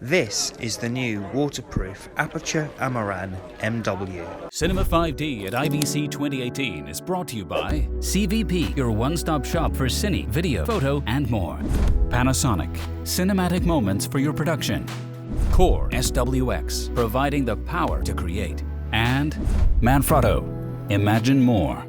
This is the new waterproof Aputure Amaran MW. Cinema 5D at IBC 2018 is brought to you by CVP, your one-stop shop for cine, video, photo, and more. Panasonic, cinematic moments for your production. Core SWX, providing the power to create. And Manfrotto, imagine more.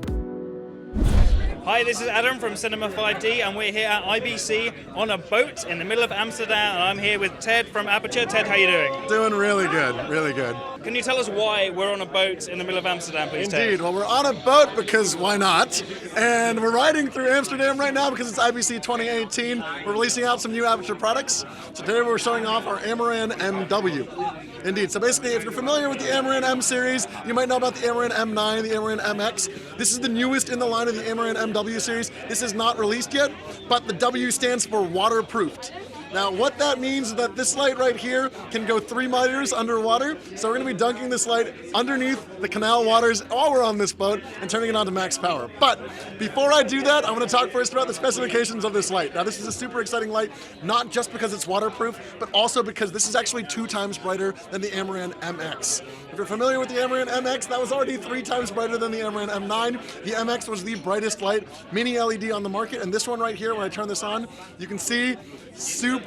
Hi, this is Adam from Cinema 5D, and we're here at IBC on a boat in the middle of Amsterdam, and I'm here with Ted from Aputure. Ted, how are you doing? Doing really good, really good. Can you tell us why we're on a boat in the middle of Amsterdam, please, Ted? Indeed. Well, we're on a boat because why not? And we're riding through Amsterdam right now because it's IBC 2018. We're releasing out some new Aputure products. Today we're showing off our Amaran MW. Indeed. So basically, if you're familiar with the Amaran M series, you might know about the Amaran M9, the Amaran MX. This is the newest in the line of the Amaran MW series. This is not released yet, but the W stands for waterproofed. Now, what that means is that this light right here can go 3 meters underwater. So we're going to be dunking this light underneath the canal waters while we're on this boat and turning it on to max power. But before I do that, I want to talk first about the specifications of this light. Now, this is a super exciting light, not just because it's waterproof, but also because this is actually 2 times brighter than the Amaran MX. If you're familiar with the Amaran MX, that was already 3 times brighter than the Amaran M9. The MX was the brightest light mini LED on the market, and this one right here, when I turn this on, you can see super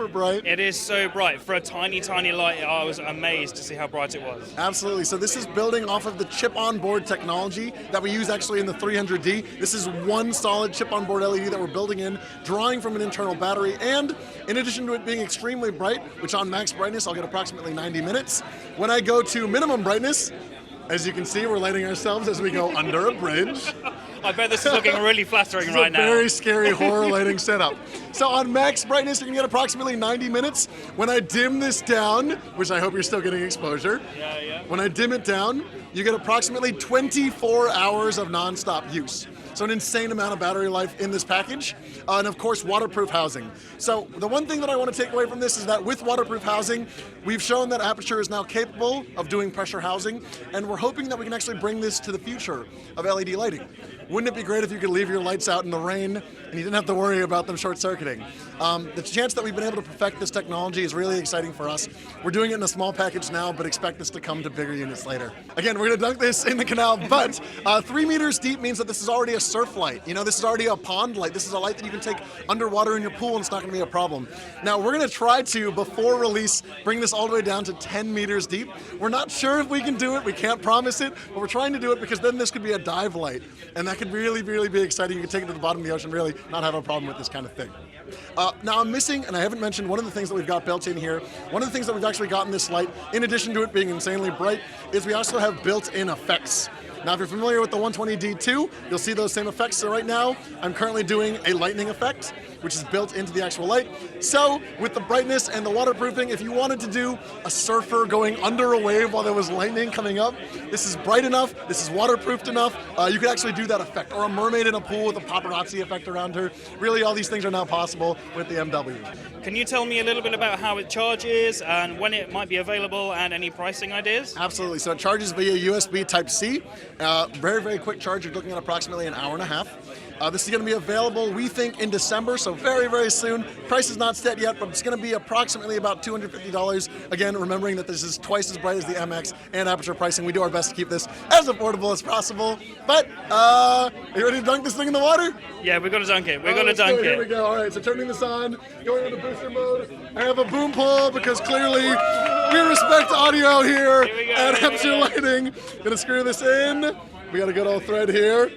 bright. It is so bright. For a tiny light, I was amazed to see how bright it was. Absolutely. So this is building off of the chip-on-board technology that we use actually in the 300D. This is one solid chip-on-board LED that we're building in, drawing from an internal battery, and in addition to it being extremely bright, which on max brightness I'll get approximately 90 minutes, when I go to minimum brightness, as you can see, we're lighting ourselves as we go under a bridge. I bet this is looking really flattering This right is a now. very scary horror lighting setup. So on max brightness, you can get approximately 90 minutes. When I dim this down, which I hope you're still getting exposure. Yeah. When I dim it down, you get approximately 24 hours of non-stop use. So an insane amount of battery life in this package, and of course waterproof housing. So the one thing that I want to take away from this is that with waterproof housing, we've shown that Aputure is now capable of doing pressure housing, and we're hoping that we can actually bring this to the future of LED lighting. Wouldn't it be great if you could leave your lights out in the rain and you didn't have to worry about them short-circuiting? The chance that we've been able to perfect this technology is really exciting for us. We're doing it in a small package now, but expect this to come to bigger units later. Again, we're going to dunk this in the canal, but 3 meters deep means that this is already a surf light. You know, this is already a pond light. This is a light that you can take underwater in your pool and it's not going to be a problem. Now, we're going to try to, before release, bring this all the way down to 10 meters deep. We're not sure if we can do it. We can't promise it, but we're trying to do it because then this could be a dive light. And that could really be exciting. You can take it to the bottom of the ocean, really not have a problem with this kind of thing. Now I'm missing, and I haven't mentioned, one of the things that we've got built in here. One of the things that we've actually got in this light, in addition to it being insanely bright, is we also have built-in effects. Now, if you're familiar with the 120D2, you'll see those same effects. So right now, I'm currently doing a lightning effect, which is built into the actual light. So with the brightness and the waterproofing, if you wanted to do a surfer going under a wave while there was lightning coming up, this is bright enough, this is waterproofed enough, you could actually do that effect. Or a mermaid in a pool with a paparazzi effect around her. Really, all these things are now possible with the MW. Can you tell me a little bit about how it charges and when it might be available and any pricing ideas? Absolutely. So it charges via USB Type-C. Very quick charge. You're looking at approximately an hour and a half. This is going to be available, we think, in December, so very soon. Price is not set yet, but it's going to be approximately about $250. Again, remembering that this is twice as bright as the MX and Aputure pricing. We do our best to keep this as affordable as possible. But, are you ready to dunk this thing in the water? Yeah, we're going to dunk it. We're going to dunk it. Here we go. All right, so turning this on, going into booster mode. I have a boom pole because clearly we respect audio here at Aputure Lighting. Gonna screw this in. We got a good old thread here.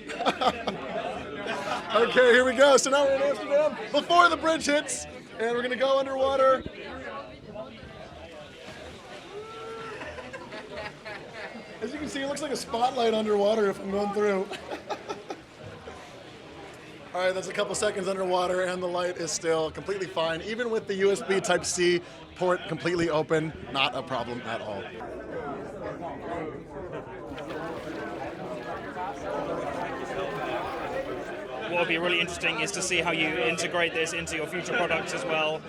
Okay, here we go. So now we're in Amsterdam before the bridge hits, and we're gonna go underwater. As you can see, it looks like a spotlight underwater if I'm going through. All right, that's a couple seconds underwater, and the light is still completely fine. Even with the USB Type-C port completely open, not a problem at all. What will be really interesting is to see how you integrate this into your future products as well,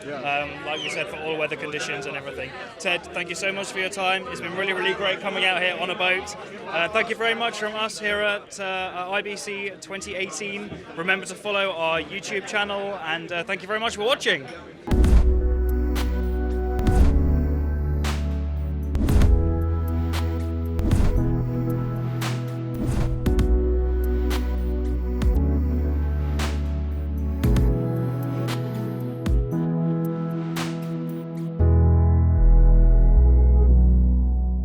like we said, for all weather conditions and everything. Ted, thank you so much for your time. It's been really great coming out here on a boat. Thank you very much from us here at IBC 2018. Remember to follow our YouTube channel, and thank you very much for watching.